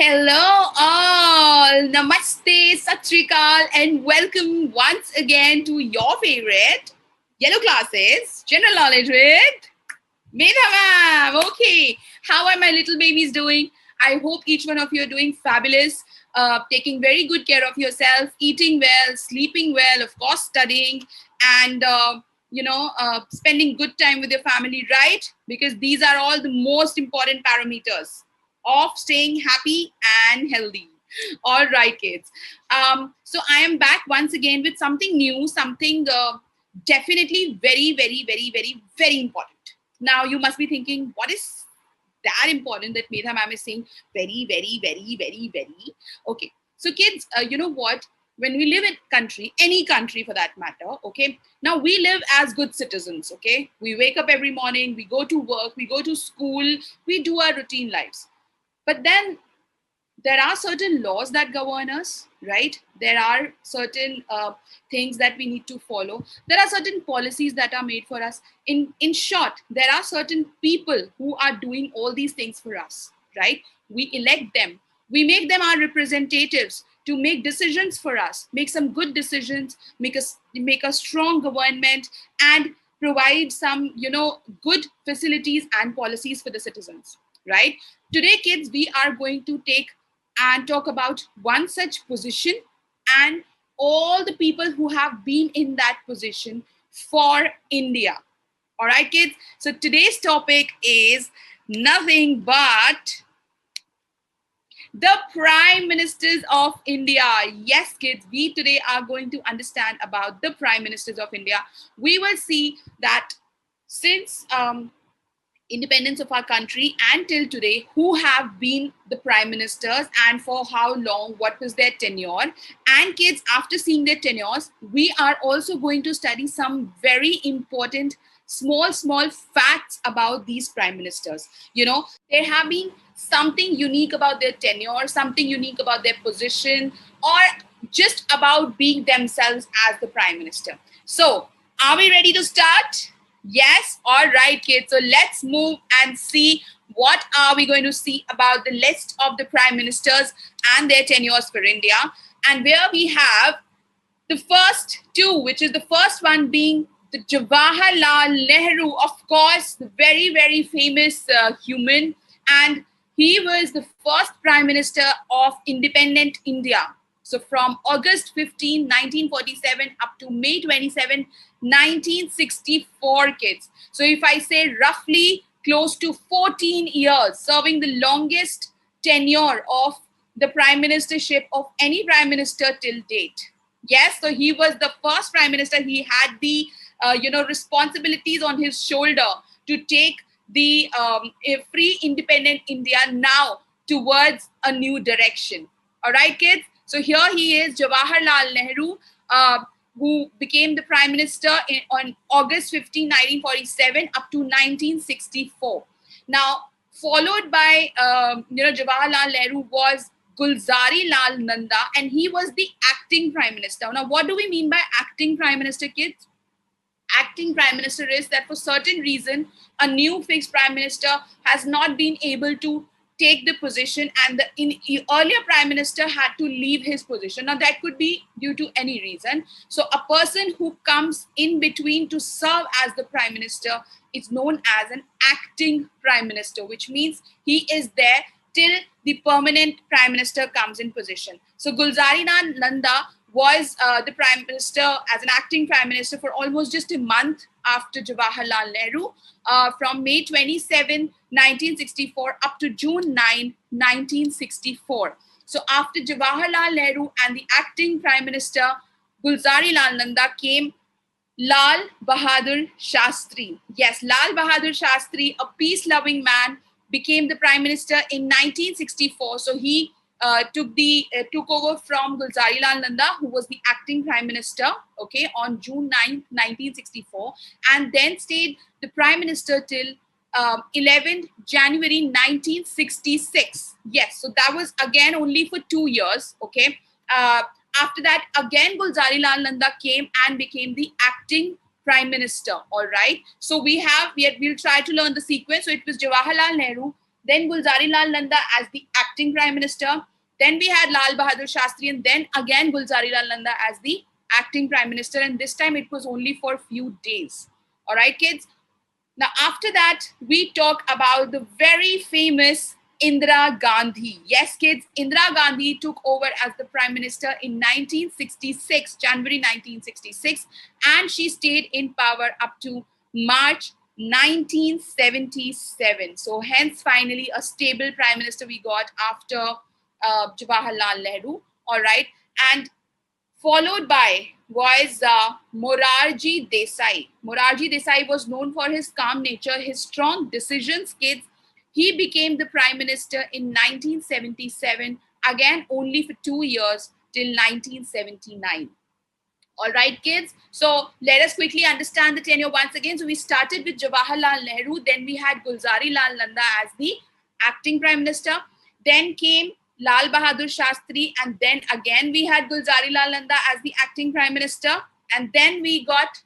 Hello all, Namaste, Sat Sri Akal, and welcome once again to your favorite yellow classes, general knowledge with Medha ma'am. Okay, how are my little babies doing? I hope each one of you are doing fabulous, taking very good care of yourself, eating well, sleeping well, of course, studying, and spending good time with your family, right? Because these are all the most important parameters of staying happy and healthy. All right, kids. So I am back once again with something new, something definitely very, very, very, very, very important. Now you must be thinking, what is that important that Medha ma'am is saying very, very, very, very, very? Okay. So kids, you know what? When we live in country, any country for that matter, okay, now we live as good citizens, okay? We wake up every morning, we go to work, we go to school, we do our routine lives. But then there are certain laws that govern us, right? There are certain things that we need to follow. There are certain policies that are made for us. In short, there are certain people who are doing all these things for us, right? We elect them. We make them our representatives to make decisions for us, make some good decisions, make a strong government, and provide some, good facilities and policies for the citizens, right? Today, kids, we are going to take and talk about one such position and all the people who have been in that position for India. All right, kids. So today's topic is nothing but the Prime Ministers of India. Yes, kids, we today are going to understand about the Prime Ministers of India. We will see that since independence of our country and till today, who have been the prime ministers and for how long, what was their tenure. And kids, after seeing their tenures, we are also going to study some very important small facts about these prime ministers. There have been something unique about their tenure, something unique about their position, or just about being themselves as the prime minister. So are we ready to start? Yes, all right, kids. So let's move and see what are we going to see about the list of the prime ministers and their tenures for India. And where we have the first two, which is the first one being the Jawaharlal Nehru, of course, the very, very famous human. And he was the first prime minister of independent India. So from August 15, 1947 up to May 27, 1964, kids. So if I say roughly close to 14 years, serving the longest tenure of the prime ministership of any prime minister till date. Yes, so he was the first prime minister. He had the, responsibilities on his shoulder to take the free independent India now towards a new direction. All right, kids. So here he is, Jawaharlal Nehru, who became the prime minister on August 15, 1947 up to 1964. Now, followed by, Jawaharlal Nehru was Gulzari Lal Nanda, and he was the acting prime minister. Now, what do we mean by acting prime minister, kids? Acting prime minister is that for certain reason, a new fixed prime minister has not been able to take the position, and the earlier prime minister had to leave his position. Now that could be due to any reason. So a person who comes in between to serve as the prime minister is known as an acting prime minister, which means he is there till the permanent prime minister comes in position. So Gulzari Lal Nanda was the prime minister as an acting prime minister for almost just a month after Jawaharlal Nehru, from May 27, 1964 up to June 9, 1964. So after Jawaharlal Nehru and the acting prime minister Gulzari Lal Nanda came Lal Bahadur Shastri. Yes, Lal Bahadur Shastri, a peace-loving man, became the prime minister in 1964. So he took over from Gulzari Lal Nanda, who was the acting prime minister, okay, on June 9, 1964, and then stayed the prime minister till 11th January 1966. Yes, so that was again only for 2 years, okay. After that, again, Gulzari Lal Nanda came and became the acting prime minister, all right. So we'll try to learn the sequence. So it was Jawaharlal Nehru, then Gulzari Lal Nanda as the acting Prime Minister, then we had Lal Bahadur Shastri, and then again Gulzari Lal Nanda as the acting Prime Minister, and this time it was only for a few days. All right, kids? Now, after that, we talk about the very famous Indira Gandhi. Yes, kids, Indira Gandhi took over as the Prime Minister in 1966, January 1966, and she stayed in power up to March 1977. So, hence, finally, a stable Prime Minister we got after Jawaharlal Nehru. All right. And followed by was Morarji Desai. Morarji Desai was known for his calm nature, his strong decisions, kids. He became the Prime Minister in 1977, again only for 2 years till 1979. All right, kids. So let us quickly understand the tenure once again. So we started with Jawaharlal Nehru, then we had Gulzari Lal Nanda as the acting Prime Minister. Then came Lal Bahadur Shastri, and then again we had Gulzari Lal Nanda as the acting Prime Minister. And then we got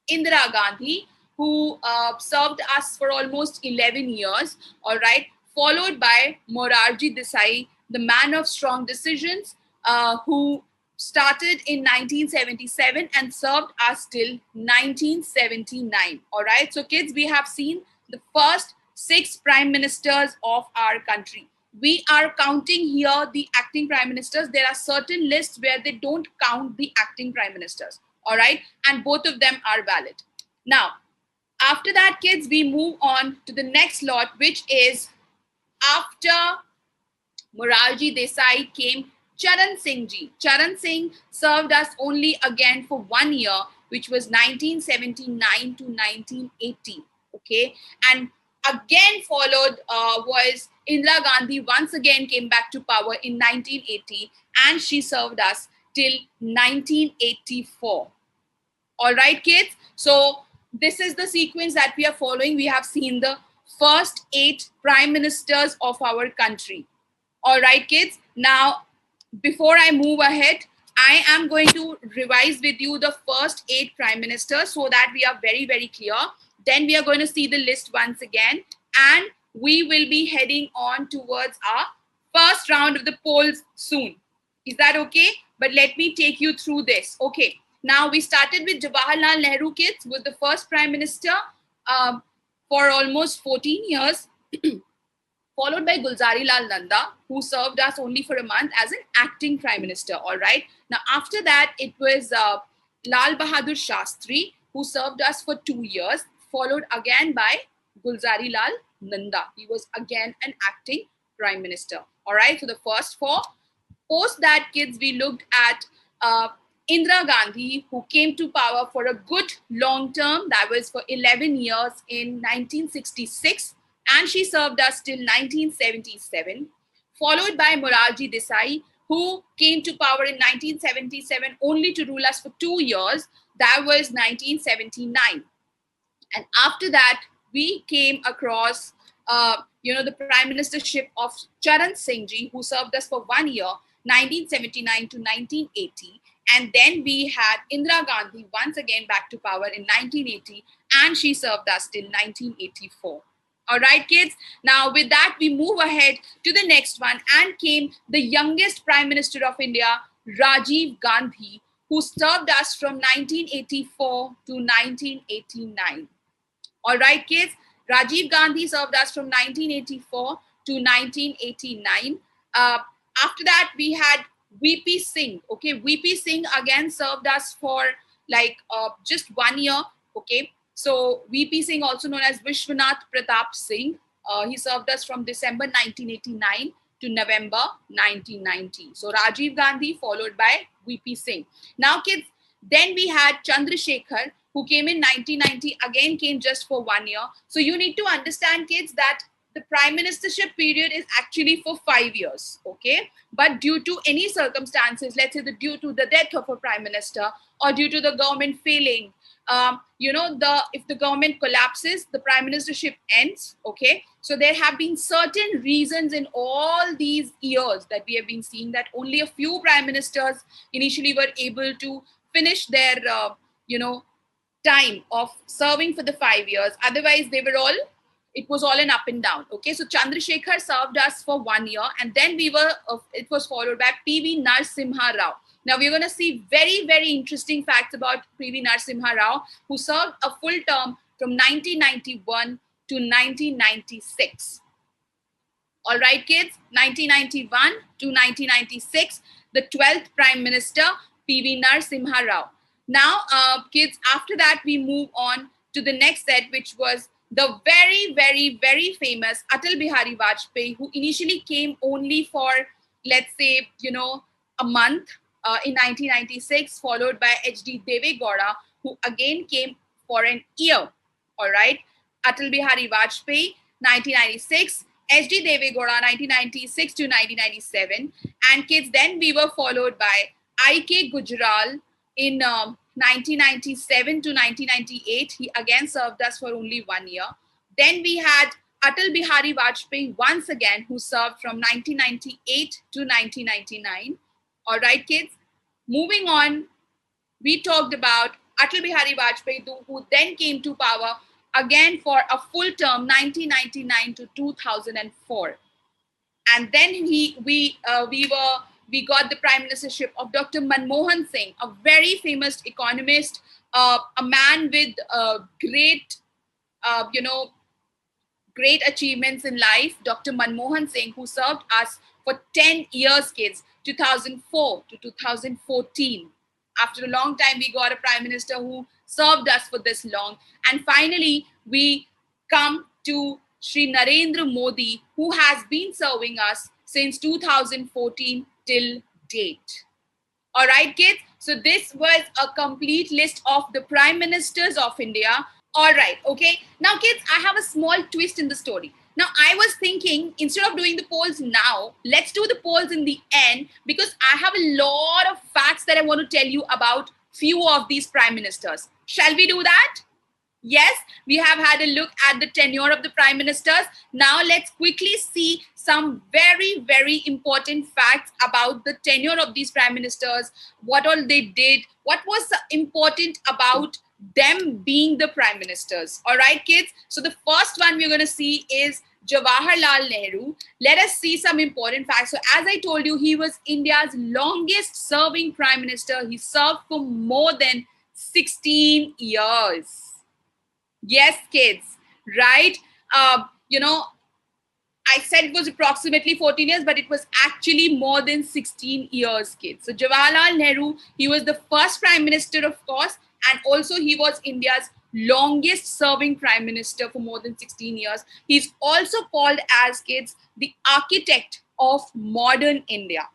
Indira Gandhi, who served us for almost 11 years, all right, followed by Morarji Desai, the man of strong decisions, who started in 1977 and served us till 1979, all right. So kids, we have seen the first 6 prime ministers of our country. We are counting here the acting prime ministers. There are certain lists where they don't count the acting prime ministers, all right, and both of them are valid. Now, after that, kids, we move on to the next lot, which is after Morarji Desai came Charan Singh ji. Charan Singh served us only again for 1 year, which was 1979 to 1980. Okay, and again followed was Indira Gandhi. Once again came back to power in 1980, and she served us till 1984. All right, kids. So this is the sequence that we are following. We have seen the first 8 prime ministers of our country. All right, kids. Now, before I move ahead, I am going to revise with you the first 8 prime ministers so that we are very, very clear. Then we are going to see the list once again, and we will be heading on towards our first round of the polls soon. Is that okay? But let me take you through this. Okay. Now, we started with Jawaharlal Nehru, kids, with the first prime minister for almost 14 years. Followed by Gulzari Lal Nanda, who served us only for a month as an acting prime minister, all right? Now, after that, it was Lal Bahadur Shastri, who served us for 2 years, followed again by Gulzari Lal Nanda. He was again an acting prime minister, all right? So, the first 4. Post that, kids, we looked at Indira Gandhi, who came to power for a good long term, that was for 11 years in 1966. And she served us till 1977, followed by Morarji Desai, who came to power in 1977 only to rule us for 2 years. That was 1979. And after that, we came across, the prime ministership of Charan Singh ji, who served us for 1 year, 1979 to 1980. And then we had Indira Gandhi once again back to power in 1980, and she served us till 1984. All right, kids. Now, with that, we move ahead to the next one, and came the youngest Prime Minister of India, Rajiv Gandhi, who served us from 1984 to 1989. All right, kids. Rajiv Gandhi served us from 1984 to 1989. After that, we had VP Singh. Okay, VP Singh again served us for just 1 year. Okay. So VP Singh, also known as Vishwanath Pratap Singh, he served us from December 1989 to November 1990. So Rajiv Gandhi followed by VP Singh. Now, kids, then we had Chandrasekhar, who came in 1990, again came just for 1 year. So you need to understand, kids, that the prime ministership period is actually for 5 years, okay? But due to any circumstances, let's say due to the death of a prime minister or due to the government failing, if the government collapses, the prime ministership ends, okay? So there have been certain reasons in all these years that we have been seeing that only a few prime ministers initially were able to finish their, time of serving for the 5 years. Otherwise, they were all it was all an up and down. Okay, so Chandrasekhar served us for 1 year, and then it was followed by P.V Narasimha Rao. Now we're going to see very, very interesting facts about P.V Narasimha Rao, who served a full term from 1991 to 1996. All right, kids, 1991 to 1996, the 12th Prime Minister, P.V Narasimha Rao. Now, kids, after that, we move on to the next set, which was the very, very, very famous Atal Bihari Vajpayee, who initially came only for, let's say, a month in 1996, followed by H.D. Deve Gowda, who again came for an year. All right, Atal Bihari Vajpayee, 1996. H.D. Deve Gowda, 1996 to 1997. And kids, then we were followed by I.K. Gujral in 1997 to 1998. He again served us for only 1 year. Then we had Atal Bihari Vajpayee once again, who served from 1998 to 1999. All right, kids. Moving on, we talked about Atal Bihari Vajpayee, who then came to power again for a full term, 1999 to 2004. And then we got the prime ministership of Dr. Manmohan Singh, a very famous economist, a man with great achievements in life, Dr. Manmohan Singh, who served us for 10 years, kids, 2004 to 2014. After a long time, we got a prime minister who served us for this long. And finally, we come to Shri Narendra Modi, who has been serving us since 2014 till date. All right, kids. So this was a complete list of the prime ministers of India. All right. Okay. Now, kids, I have a small twist in the story. Now, I was thinking, instead of doing the polls now, let's do the polls in the end, because I have a lot of facts that I want to tell you about few of these prime ministers. Shall we do that? Yes, we have had a look at the tenure of the prime ministers. Now, let's quickly see some very, very important facts about the tenure of these prime ministers, what all they did, what was important about them being the prime ministers. All right, kids. So the first one we're going to see is Jawaharlal Nehru. Let us see some important facts. So as I told you, he was India's longest serving prime minister. He served for more than 16 years. Yes, kids, right? I said it was approximately 14 years, but it was actually more than 16 years, kids. So Jawaharlal Nehru, he was the first prime minister, of course, and also he was India's longest serving prime minister for more than 16 years. He's also called as, kids, the architect of modern India,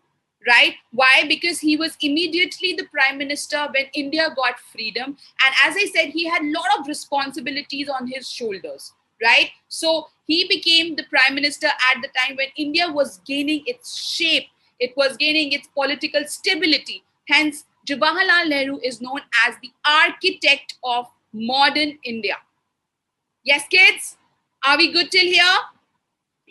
right? Why? Because he was immediately the prime minister when India got freedom. And as I said, he had a lot of responsibilities on his shoulders, right? So he became the prime minister at the time when India was gaining its shape. It was gaining its political stability. Hence, Jawaharlal Nehru is known as the architect of modern India. Yes, kids? Are we good till here?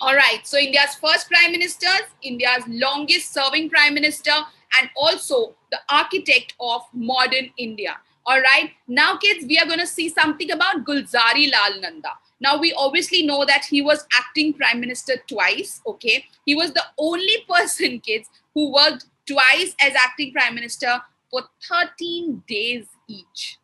All right. So India's first prime minister, India's longest serving prime minister, and also the architect of modern India. All right. Now, kids, we are going to see something about Gulzari Lal Nanda. Now, we obviously know that he was acting prime minister twice. Okay. He was the only person, kids, who worked twice as acting prime minister for 13 days each.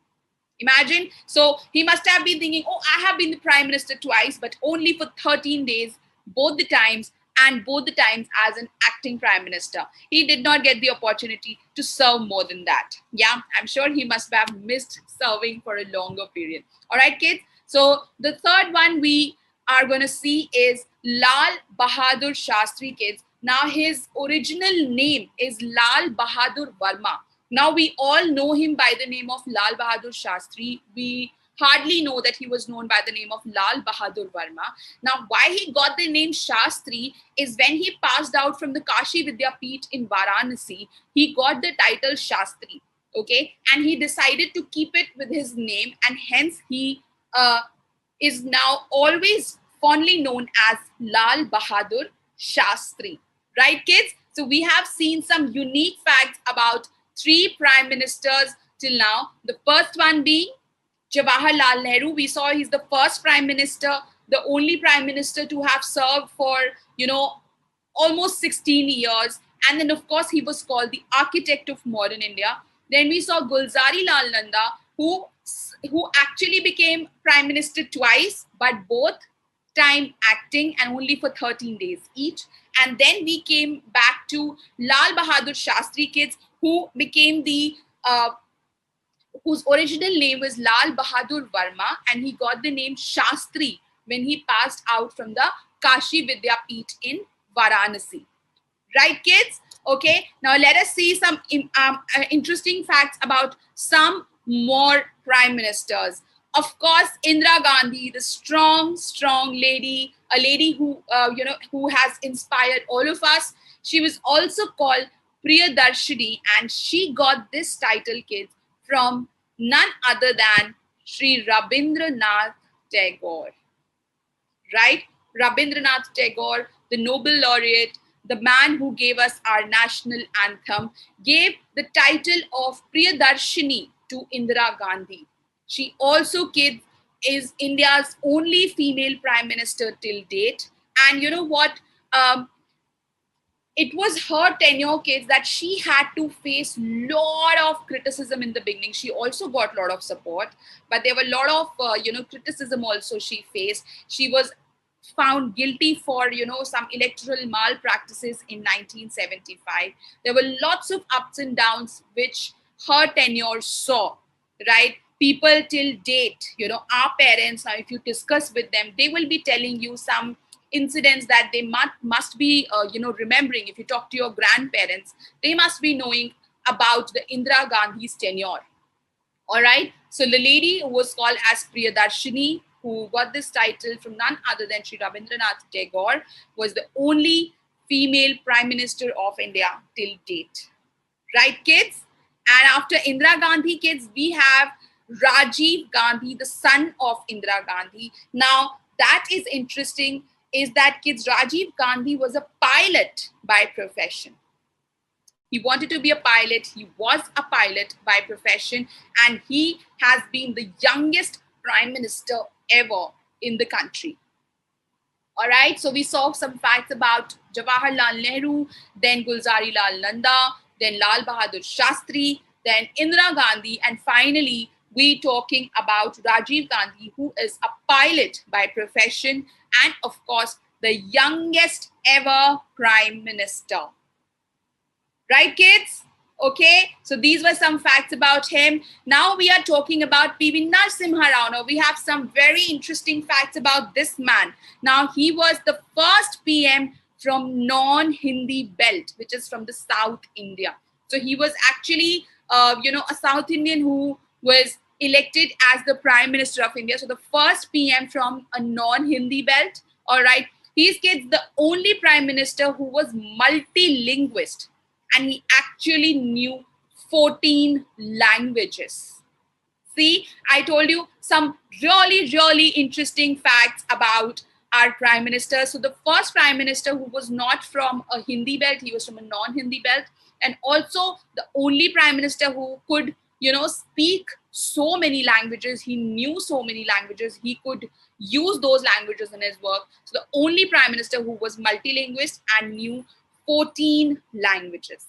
Imagine. So he must have been thinking, oh, I have been the prime minister twice, but only for 13 days, both the times as an acting prime minister. He did not get the opportunity to serve more than that. Yeah, I'm sure he must have missed serving for a longer period. All right, kids. So the third one we are going to see is Lal Bahadur Shastri, kids. Now, his original name is Lal Bahadur Verma. Now, we all know him by the name of Lal Bahadur Shastri. We hardly know that he was known by the name of Lal Bahadur Verma. Now, why he got the name Shastri is when he passed out from the Kashi Vidyapeeth in Varanasi, he got the title Shastri, okay? And he decided to keep it with his name, and hence he is now always fondly known as Lal Bahadur Shastri. Right, kids? So we have seen some unique facts about 3 prime ministers till now. The first one being Jawaharlal Nehru. We saw he's the first prime minister the only prime minister to have served for, almost 16 years. And then, of course, he was called the architect of modern India. Then we saw Gulzari Lal Nanda, who actually became prime minister twice, but both time acting and only for 13 days each. And then we came back to Lal Bahadur Shastri, kids, who became whose original name was Lal Bahadur Verma, and he got the name Shastri when he passed out from the Kashi Vidyapeeth in Varanasi. Right, kids? Okay, now let us see some interesting facts about some more prime ministers. Of course, Indira Gandhi, the strong lady, a lady who, who has inspired all of us. She was also called Priyadarshini, and she got this title, kids, from none other than Sri Rabindranath Tagore. Right? Rabindranath Tagore, the Nobel laureate, the man who gave us our national anthem, gave the title of Priyadarshini to Indira Gandhi. She also, kids, is India's only female prime minister till date. And you know what? It was her tenure, kids, that she had to face lot of criticism in the beginning. She also got a lot of support, but there were a lot of criticism also she faced. She was found guilty for some electoral malpractices in 1975. There were lots of ups and downs which her tenure saw. Right? People till date, our parents, now if you discuss with them, they will be telling you some incidents that they must be remembering. If you talk to your grandparents, they must be knowing about the Indira Gandhi's tenure. All right, so the lady who was called as Priyadarshini, who got this title from none other than Sri Rabindranath Tagore, was the only female prime minister of India till date. Right, kids? And after Indira Gandhi, kids, we have Rajiv Gandhi, the son of Indira Gandhi. Now, that is interesting, is that, kids, Rajiv Gandhi was a pilot by profession. He wanted to be a pilot. He was a pilot by profession, and he has been the youngest prime minister ever in the country. All right, so we saw some facts about Jawaharlal Nehru, then Gulzari Lal Nanda, then Lal Bahadur Shastri, then Indira Gandhi, and finally, we talking about Rajiv Gandhi, who is a pilot by profession, and of course, the youngest ever prime minister. Right, kids? Okay, so these were some facts about him. Now we are talking about P.V Narasimha Rao. Now we have some very interesting facts about this man. Now he was the first PM from non-Hindi belt, which is from the South India. So he was actually, a South Indian who was elected as the Prime Minister of India. So the first PM from a non-Hindi belt. All right, he's, kids, the only Prime Minister who was multilinguist. And he actually knew 14 languages. See, I told you some really interesting facts about our Prime Minister. So the first Prime Minister who was not from a Hindi belt, he was from a non-Hindi belt. And also the only Prime Minister who could, speak so many languages. He knew so many languages. He could use those languages in his work. So the only Prime Minister who was multilinguist and knew 14 languages.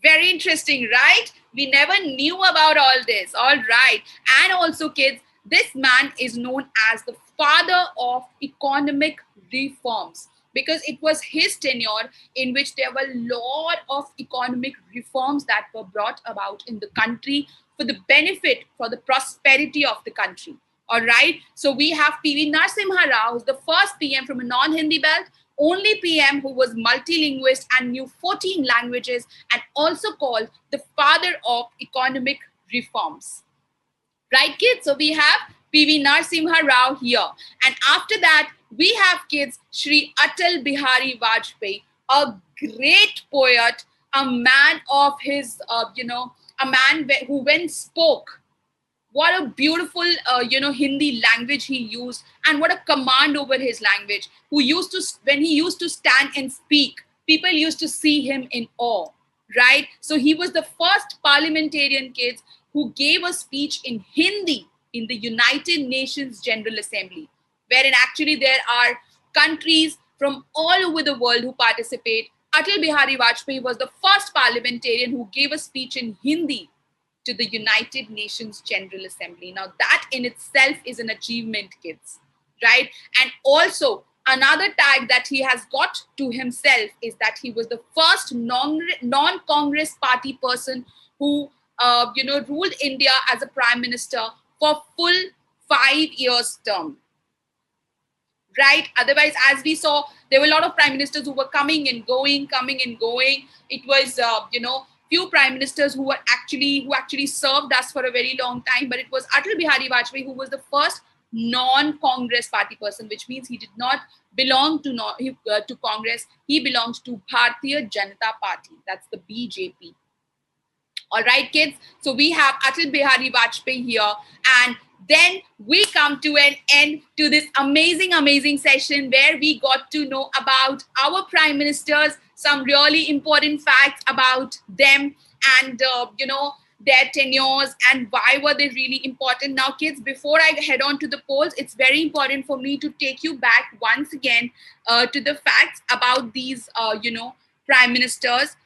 Very interesting, right? We never knew about all this. All right. And also, kids, this man is known as the father of economic reforms, because it was his tenure in which there were a lot of economic reforms that were brought about in the country for the benefit, for the prosperity of the country. All right. So we have P.V Narasimha Rao, who's the first PM from a non-Hindi belt, only PM who was multilinguist and knew 14 languages, and also called the father of economic reforms. Right, kids? So we have P.V Narasimha Rao here. And after that, we have, kids, Sri Atal Bihari Vajpayee, a great poet, a man of his, a man who when spoke, what a beautiful, Hindi language he used, and what a command over his language. Who used to, when he used to stand and speak, people used to see him in awe, right? So he was the first parliamentarian, kids, who gave a speech in Hindi in the United Nations General Assembly. wherein actually there are countries from all over the world who participate. Atal Bihari Vajpayee was the first parliamentarian who gave a speech in Hindi to the United Nations General Assembly. Now, that in itself is an achievement, kids, right? And also, another tag that he has got to himself is that he was the first non-Congress party person who, ruled India as a prime minister for full 5 years term. Right? Otherwise, as we saw, there were a lot of prime ministers who were coming and going. It was, few prime ministers who actually served us for a very long time. But it was Atal Bihari Vajpayee who was the first non-Congress party person, which means he did not belong to Congress. He belongs to Bharatiya Janata Party. That's the BJP. All right, kids. So we have Atal Bihari Vajpayee here, and then we come to an end to this amazing session where we got to know about our prime ministers, some really important facts about them, and their tenures and why were they really important. Now, kids, before I head on to the polls, it's very important for me to take you back once again to the facts about these prime ministers.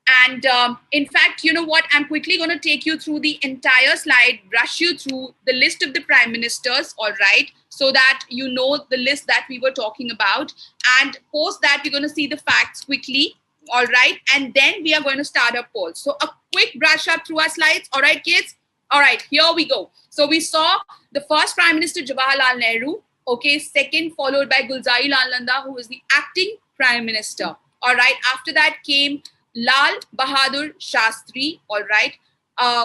And in fact, you know what? I'm quickly going to take you through the entire slide, rush you through the list of the prime ministers, all right, so that you know the list that we were talking about. And post that, we're going to see the facts quickly, all right? And then we are going to start a poll. So a quick brush up through our slides, all right, kids? All right, here we go. So we saw the first prime minister, Jawaharlal Nehru, okay, second followed by Gulzari Lal Nanda, who was the acting prime minister, all right? After that came Lal Bahadur Shastri, all right,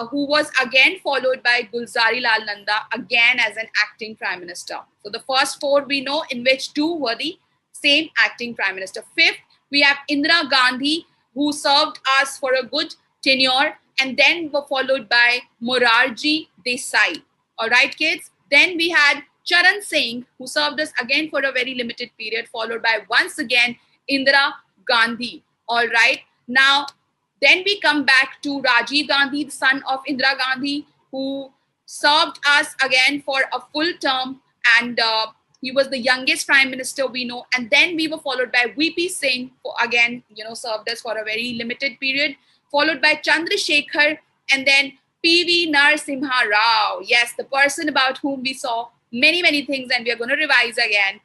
who was again followed by Gulzari Lal Nanda, again as an acting prime minister. So the first four we know, in which two were the same acting prime minister. Fifth, we have Indira Gandhi, who served us for a good tenure, and then were followed by Morarji Desai. All right, kids. Then we had Charan Singh, who served us again for a very limited period, followed by once again Indira Gandhi. All right. Now, then we come back to Rajiv Gandhi, the son of Indira Gandhi, who served us again for a full term, and he was the youngest prime minister we know. And then we were followed by VP Singh, who again, served us for a very limited period, followed by Chandrasekhar, and then P.V Narasimha Rao. Yes, the person about whom we saw many things, and we are going to revise again.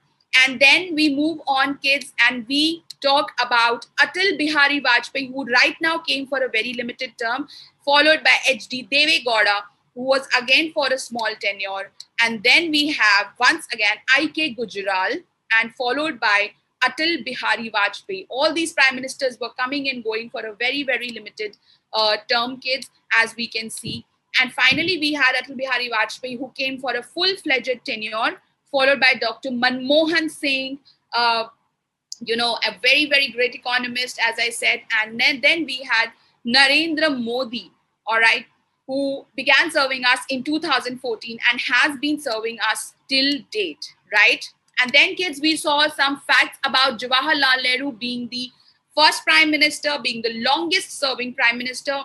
And then we move on, kids, and we talk about Atal Bihari Vajpayee, who right now came for a very limited term, followed by H.D. Deve Gowda, who was again for a small tenure. And then we have, once again, I.K. Gujral, and followed by Atal Bihari Vajpayee. All these prime ministers were coming and going for a very limited term, kids, as we can see. And finally, we had Atal Bihari Vajpayee, who came for a full-fledged tenure, followed by Dr. Manmohan Singh, a very great economist, as I said. And then we had Narendra Modi, all right, who began serving us in 2014 and has been serving us till date, right? And then, kids, we saw some facts about Jawaharlal Nehru being the first prime minister, being the longest serving prime minister,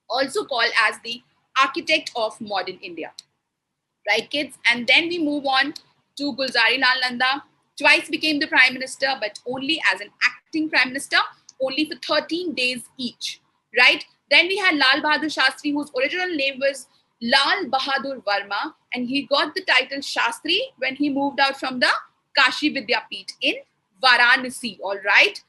also called as the architect of modern India. Right, kids? And then we move on to Gulzari Lal Nanda. Twice became the prime minister, but only as an acting prime minister, only for 13 days each. Right? Then we had Lal Bahadur Shastri, whose original name was Lal Bahadur Verma, and he got the title Shastri when he moved out from the Kashi Vidyapeeth in Varanasi. All right.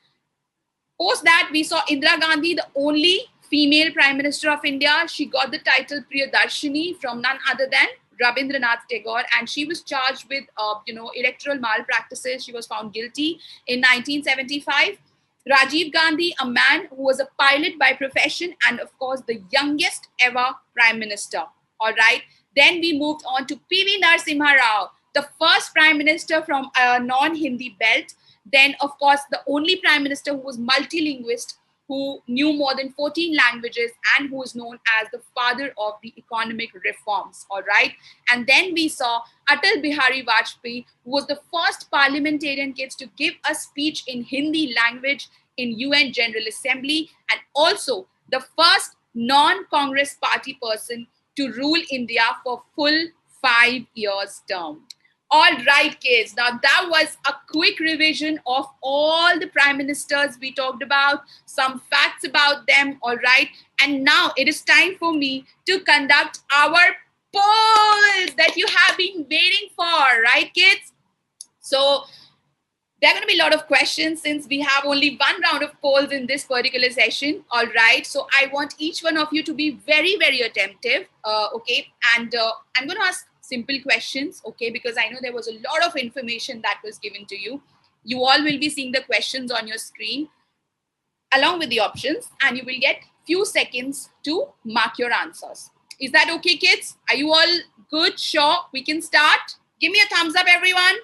Post that, we saw Indira Gandhi, the only female prime minister of India. She got the title Priyadarshini from none other than Rabindranath Tagore, and she was charged with, electoral malpractices. She was found guilty in 1975. Rajiv Gandhi, a man who was a pilot by profession and, of course, the youngest ever prime minister. All right. Then we moved on to P.V Narasimha Rao, the first prime minister from a non-Hindi belt. Then, of course, the only prime minister who was multilinguist, who knew more than 14 languages, and who is known as the father of the economic reforms, all right? And then we saw Atal Bihari Vajpayee, who was the first parliamentarian, kids, to give a speech in Hindi language in UN General Assembly, and also the first non-Congress party person to rule India for full 5 years term. All right, kids. Now that was a quick revision of all the prime ministers we talked about, some facts about them. All right. And now it is time for me to conduct our polls that you have been waiting for, right, kids? So there are going to be a lot of questions since we have only one round of polls in this particular session. All right. So I want each one of you to be very, very attentive. Okay. And I'm going to ask simple questions. Okay. Because I know there was a lot of information that was given to you. You all will be seeing the questions on your screen along with the options, and you will get few seconds to mark your answers. Is that okay, kids? Are you all good? Sure. We can start. Give me a thumbs up, everyone.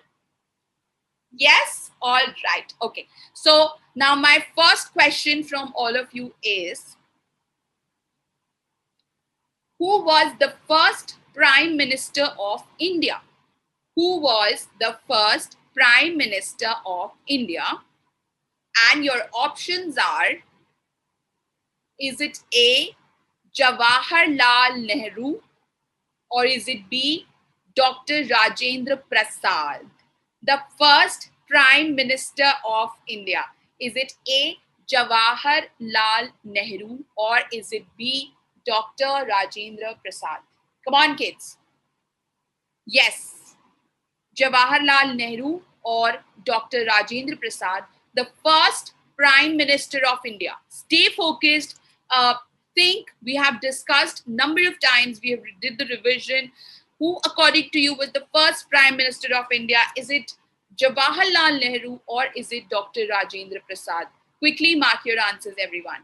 Yes? All right. Okay. So now my first question from all of you is, who was the first Prime Minister of India? Who was the first Prime Minister of India? And your options are, is it A, Jawaharlal Nehru, or is it B, Dr. Rajendra Prasad? The first Prime Minister of India. Is it A, Jawaharlal Nehru, or is it B, Dr. Rajendra Prasad? Come on, kids. Yes, Jawaharlal Nehru or Dr. Rajendra Prasad, the first Prime Minister of India. Stay focused. Think we have discussed number of times. We have did the revision. Who, according to you, was the first Prime Minister of India? Is it Jawaharlal Nehru or is it Dr. Rajendra Prasad? Quickly mark your answers, everyone.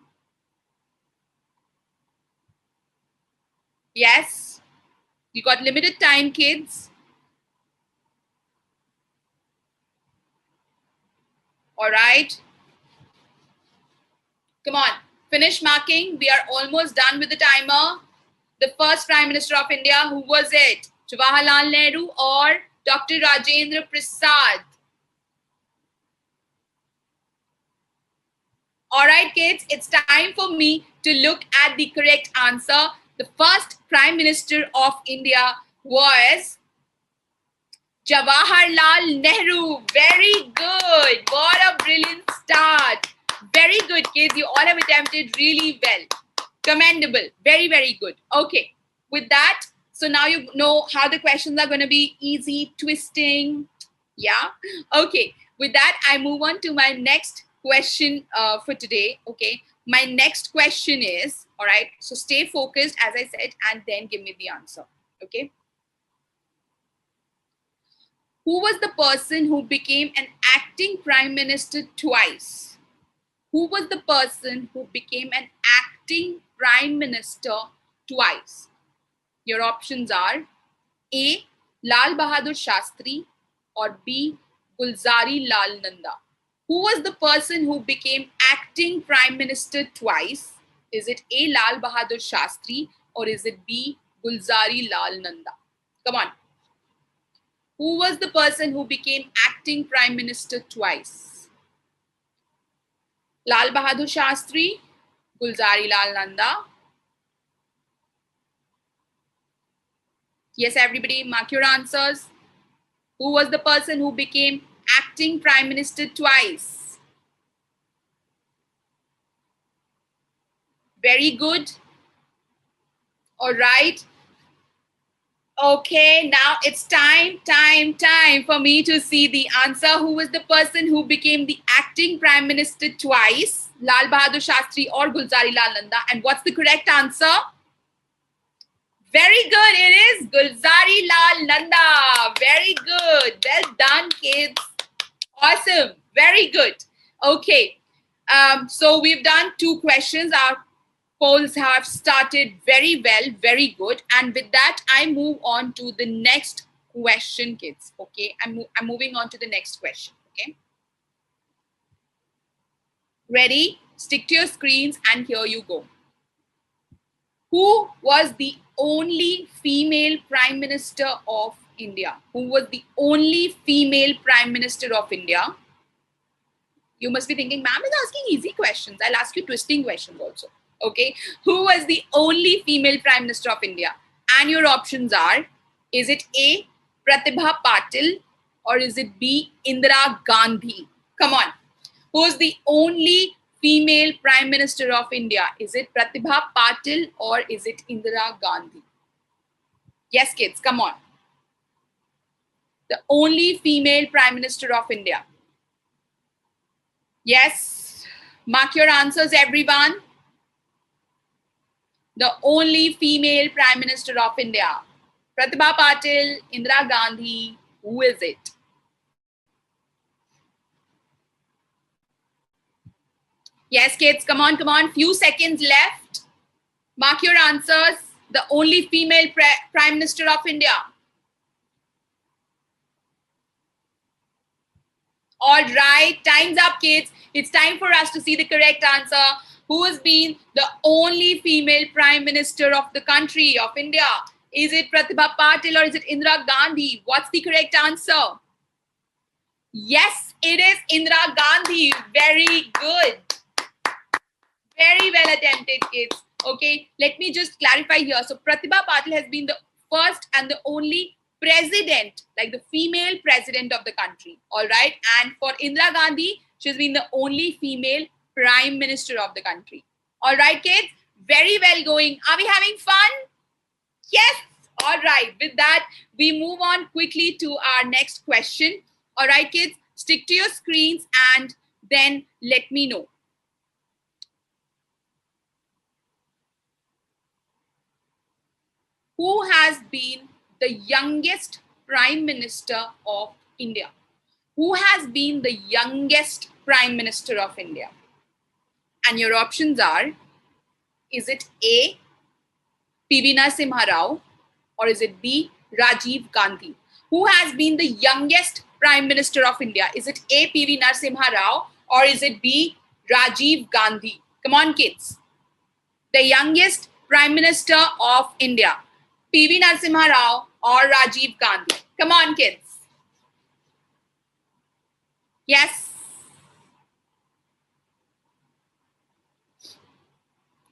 Yes? You got limited time, kids. All right. Come on. Finish marking. We are almost done with the timer. The first Prime Minister of India, who was it? Jawaharlal Nehru or Dr. Rajendra Prasad? All right, kids, it's time for me to look at the correct answer. The first Prime Minister of India was Jawaharlal Nehru. Very good. What a brilliant start. Very good, kids. You all have attempted really well. Commendable. Very, very good. Okay. With that, so now you know how the questions are going to be easy, twisting. Yeah. Okay. With that, I move on to my next question for today. Okay. My next question is, all right, so stay focused, as I said, and then give me the answer. Okay. Who was the person who became an acting prime minister twice? Who was the person who became an acting prime minister twice? Your options are A, Lal Bahadur Shastri, or B, Gulzari Lal Nanda. Who was the person who became acting prime minister twice? Is it A, Lal Bahadur Shastri, or is it B, Gulzari Lal Nanda? Come on. Who was the person who became acting prime minister twice? Lal Bahadur Shastri, Gulzari Lal Nanda. Yes, everybody, mark your answers. Who was the person who became acting prime minister twice? Very good. All right. Okay, now it's time for me to see the answer. Who was the person who became the acting prime minister twice? Lal Bahadur Shastri or Gulzari Lal Nanda? And what's the correct answer? Very good. It is Gulzari Lal Nanda. Very good. Well done, kids. Awesome. Very good. Okay. So we've done 2 questions. Our polls have started very well. Very good. And with that, I move on to the next question, kids. Okay. I'm moving on to the next question. Okay. Ready? Stick to your screens and here you go. Who was the only female Prime Minister of India? Who was the only female Prime Minister of India? You must be thinking, ma'am is asking easy questions. I'll ask you twisting questions also. Okay. Who was the only female Prime Minister of India? And your options are, is it A, Pratibha Patil, or is it B, Indira Gandhi? Come on. Who is the only female Prime Minister of India? Is it Pratibha Patil or is it Indira Gandhi? Yes, kids, come on. The only female Prime Minister of India. Yes, mark your answers, everyone. The only female Prime Minister of India. Pratibha Patil, Indira Gandhi, who is it? Yes, kids, come on, come on. Few seconds left. Mark your answers. The only female Prime Minister of India. All right, time's up, kids. It's time for us to see the correct answer. Who has been the only female Prime Minister of the country of India? Is it Pratibha Patil or is it Indira Gandhi? What's the correct answer? Yes, it is Indira Gandhi. Very good. Very well attempted, kids. Okay, let me just clarify here. So Pratibha Patil has been the first and the only president, like the female president of the country. All right. And for Indira Gandhi, she's been the only female prime minister of the country. All right, kids. Very well going. Are we having fun? Yes. All right. With that, we move on quickly to our next question. All right, kids. Stick to your screens and then let me know. Who has been the youngest Prime Minister of India? Who has been the youngest Prime Minister of India? And your options are, is it A, P.V Narasimha Rao, or is it B, Rajiv Gandhi? Who has been the youngest Prime Minister of India? Is it A, P.V Narasimha Rao, or is it B, Rajiv Gandhi? Come on, kids. The youngest Prime Minister of India. P.V Narasimha Rao or Rajiv Gandhi? Come on, kids. Yes.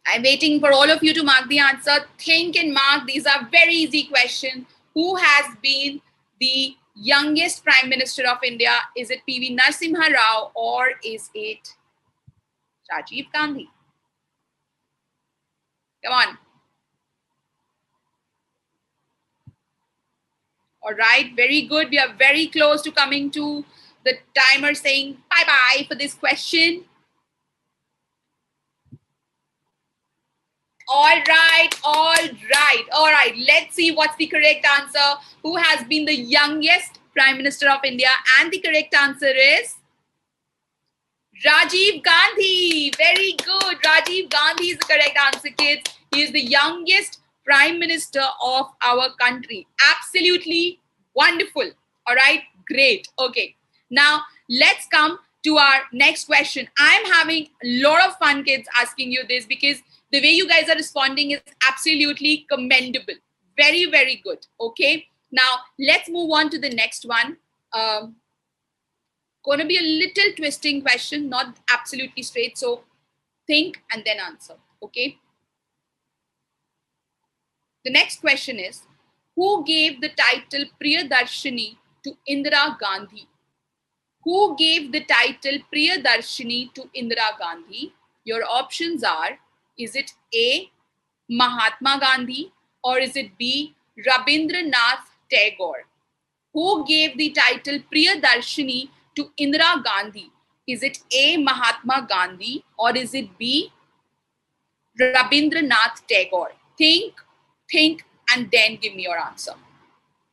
I'm waiting for all of you to mark the answer. Think and mark. These are very easy questions. Who has been the youngest Prime Minister of India? Is it P.V Narasimha Rao or is it Rajiv Gandhi? Come on. All right, very good. We are very close to coming to the timer saying bye-bye for this question. All right, all right, all right. Let's see what's the correct answer. Who has been the youngest Prime Minister of India? And the correct answer is Rajiv Gandhi. Very good. Rajiv Gandhi is the correct answer, kids. He is the youngest Prime Minister of our country. Absolutely wonderful. All right, great. Okay, now let's come to our next question. I'm having a lot of fun, kids, asking you this because the way you guys are responding is absolutely commendable. Very, very good. Okay, now let's move on to the next one. Going to be a little twisting question, not absolutely straight. So think and then answer. Okay. The next question is, who gave the title Priyadarshini to Indira Gandhi? Who gave the title Priyadarshini to Indira Gandhi? Your options are, is it A, Mahatma Gandhi, or is it B, Rabindranath Tagore? Who gave the title Priyadarshini to Indira Gandhi? Is it A, Mahatma Gandhi, or is it B, Rabindranath Tagore? Think, and then give me your answer.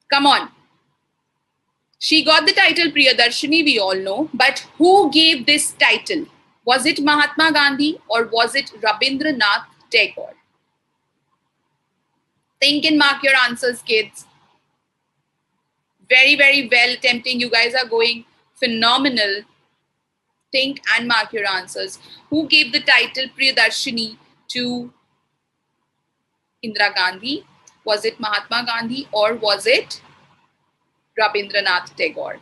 Come on. She got the title Priyadarshini, we all know, but who gave this title? Was it Mahatma Gandhi or was it Rabindranath Tagore? Think and mark your answers, kids. Very, very well attempting. You guys are going phenomenal. Think and mark your answers. Who gave the title Priyadarshini to Indira Gandhi? Was it Mahatma Gandhi or was it Rabindranath Tagore?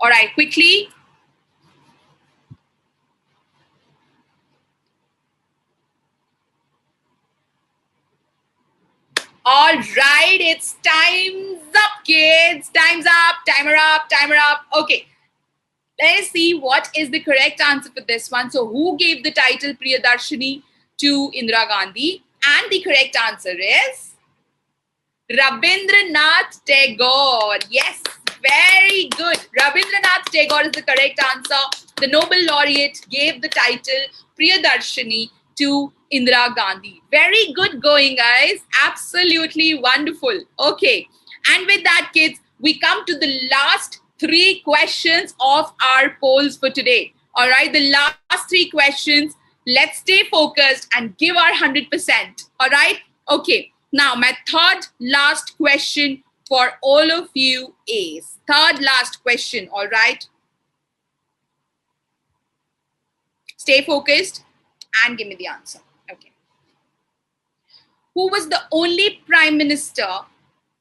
All right, quickly. All right, it's time's up, kids. Time's up, timer up, timer up. Okay, let's see what is the correct answer for this one. So, who gave the title Priyadarshini to Indira Gandhi? And the correct answer is Rabindranath Tagore. Yes, very good. Rabindranath Tagore is the correct answer. The Nobel laureate gave the title Priyadarshini to Indira Gandhi. Very good going, guys. Absolutely wonderful. Okay. And with that, kids, we come to the last 3 questions of our polls for today. All right. The last 3 questions. Let's stay focused and give our 100%. All right. Okay. Now, my third last question for all of you is third last question. All right. Stay focused and give me the answer. Okay. Who was the only prime minister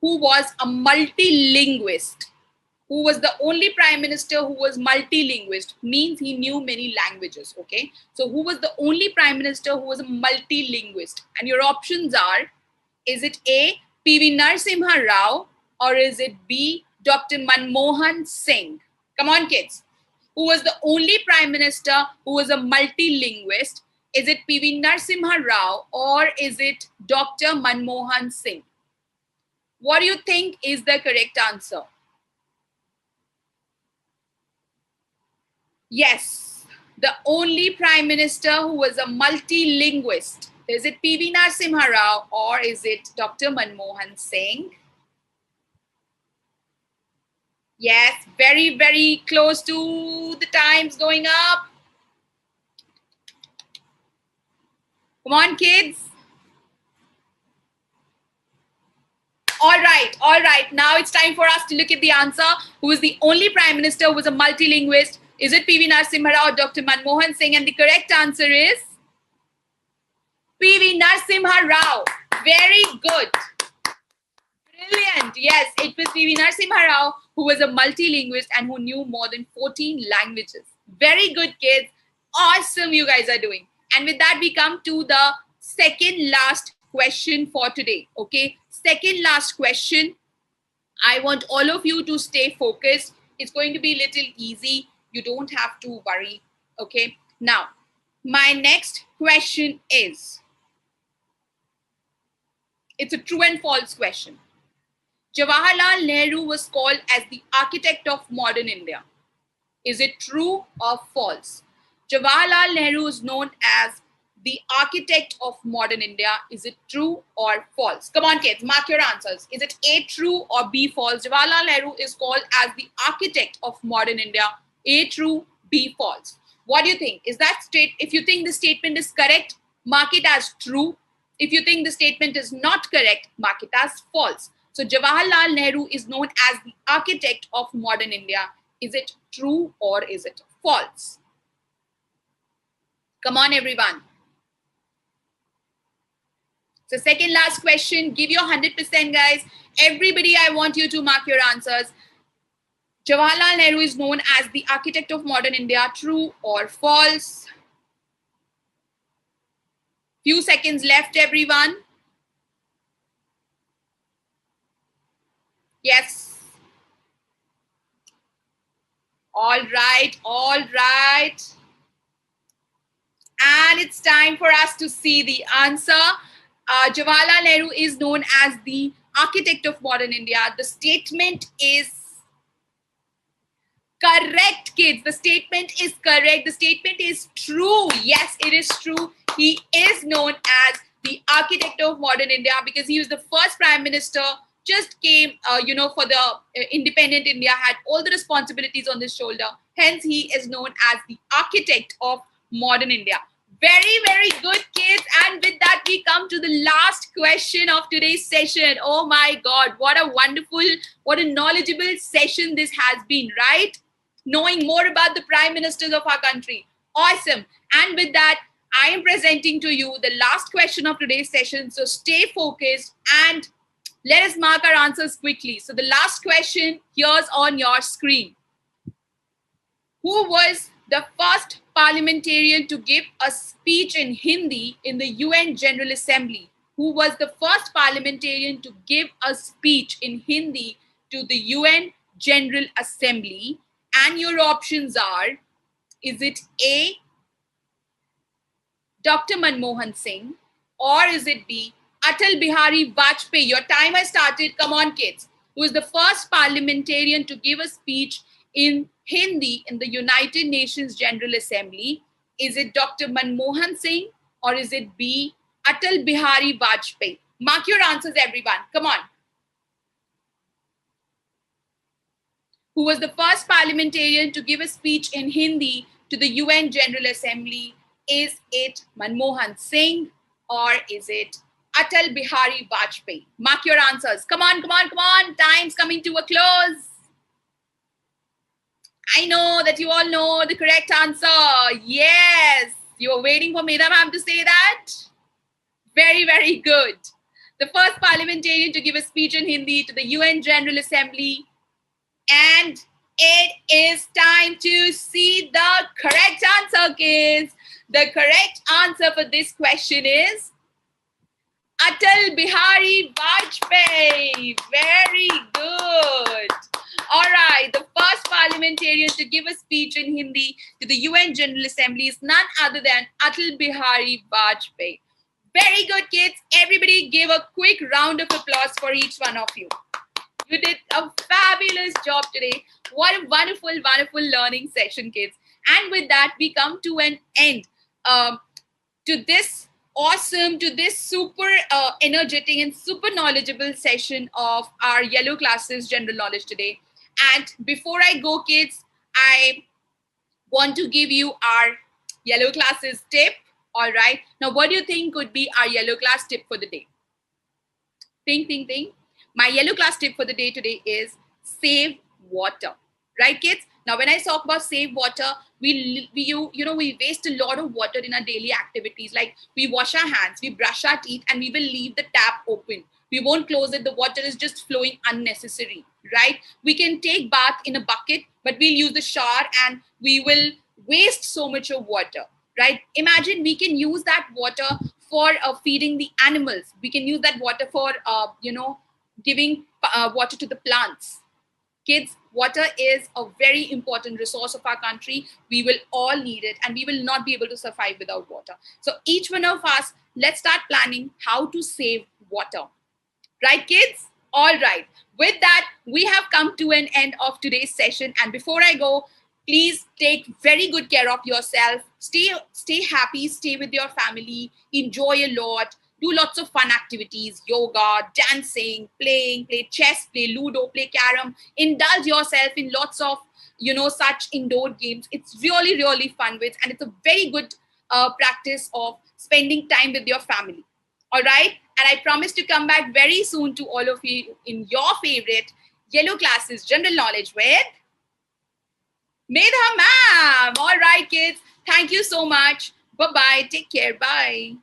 who was a multilinguist? Who was the only prime minister who was multilinguist? Means he knew many languages. Okay. So who was the only prime minister who was a multilinguist? And your options are, is it A, P.V Narasimha Rao, or is it B, Dr. Manmohan Singh? Come on, kids. Who was the only prime minister who was a multilinguist? Is it P.V Narasimha Rao, or is it Dr. Manmohan Singh? What do you think is the correct answer? Yes, the only prime minister who was a multilinguist. Is it P.V Narasimha Rao, or is it Dr. Manmohan Singh? Yes, very, very close to the times going up. Come on, kids. All right. Now it's time for us to look at the answer. Who is the only prime minister who was a multilinguist? Is it P.V Narasimha Rao or Dr. Manmohan Singh? And the correct answer is P.V Narasimha Rao. Very good. Brilliant. Yes, it was P.V Narasimha Rao who was a multilinguist and who knew more than 14 languages. Very good, kids. Awesome you guys are doing. And with that, we come to the second last question for today. Okay, second last question. I want all of you to stay focused. It's going to be a little easy. You don't have to worry. Okay, now my next question is, it's a true and false question. Jawaharlal Nehru was called as the architect of modern India. Is it true or false? Jawaharlal Nehru is known as the architect of modern India. Is it true or false? Come on, kids, mark your answers. Is it A, true, or B, false? Jawaharlal Nehru is called as the architect of modern India. A, true, B, false. What do you think? Is that straight? If you think the statement is correct, mark it as true. If you think the statement is not correct, mark it as false. So Jawaharlal Nehru is known as the architect of modern India. Is it true or is it false? Come on, everyone. So second last question. Give your 100%, guys. Everybody, I want you to mark your answers. Jawaharlal Nehru is known as the architect of modern India. True or false? Few seconds left, everyone. Yes. All right. And it's time for us to see the answer. Jawaharlal Nehru is known as the architect of modern India. The statement is correct, kids. The statement is correct. The statement is true. Yes, it is true. He is known as the architect of modern India because he was the first prime minister, just came, for the independent India, had all the responsibilities on his shoulder. Hence, he is known as the architect of modern India. Very, very good, kids. And with that, we come to the last question of today's session. Oh my God, what a wonderful, what a knowledgeable session this has been, right? Knowing more about the prime ministers of our country. Awesome. And with that, I am presenting to you the last question of today's session. So stay focused and let us mark our answers quickly. So the last question, here's on your screen. Who was the first parliamentarian to give a speech in Hindi in the UN General Assembly? who was the first parliamentarian to give a speech in Hindi to the UN General Assembly? And your options are, is it A, Dr. Manmohan Singh, or is it B, Atal Bihari Vajpayee? Your time has started. Come on, kids. Who is the first parliamentarian to give a speech in Hindi in the United Nations General Assembly? Is it Dr. Manmohan Singh, or is it B, Atal Bihari Vajpayee? Mark your answers, everyone. Come on. Who was the first parliamentarian to give a speech in Hindi to the UN General Assembly? Is it Manmohan Singh, or is it Atal Bihari Vajpayee? Mark your answers. Come on, come on, come on. Time's coming to a close. I know that you all know the correct answer. Yes. You're waiting for Medha ma'am to say that? Very, very good. The first parliamentarian to give a speech in Hindi to the UN General Assembly. And it is time to see the correct answer, kids. The correct answer for this question is Atal Bihari Vajpayee. Very good. All right. The first parliamentarian to give a speech in Hindi to the UN General Assembly is none other than Atal Bihari Vajpayee. Very good, kids. Everybody give a quick round of applause for each one of you. You did a fabulous job today. What a wonderful, wonderful learning session, kids. And with that, we come to an end to this awesome, to this super energetic and super knowledgeable session of our Yellow Classes General Knowledge today. And before I go, kids, I want to give you our Yellow Classes tip. All right. Now, what do you think could be our Yellow Class tip for the day? Think. My Yellow Class tip for the day today is save water. Right, kids? Now, when I talk about save water, we waste a lot of water in our daily activities. Like we wash our hands, we brush our teeth, and we will leave the tap open. We won't close it. The water is just flowing unnecessary, right? We can take bath in a bucket, but we'll use the shower and we will waste so much of water, right? Imagine we can use that water for feeding the animals. We can use that water for, giving water to the plants. Kids, water is a very important resource of our country. We will all need it and we will not be able to survive without water. So each one of us, let's start planning how to save water. Right, kids? All right. With that, we have come to an end of today's session. And before I go, please take very good care of yourself. Stay happy, stay with your family, enjoy a lot. Do lots of fun activities, yoga, dancing, play chess, play Ludo, play Carom. Indulge yourself in lots of, such indoor games. It's really, really fun with, and it's a very good practice of spending time with your family. All right? And I promise to come back very soon to all of you in your favorite Yellow Classes General Knowledge with Medha ma'am. All right, kids. Thank you so much. Bye-bye. Take care. Bye.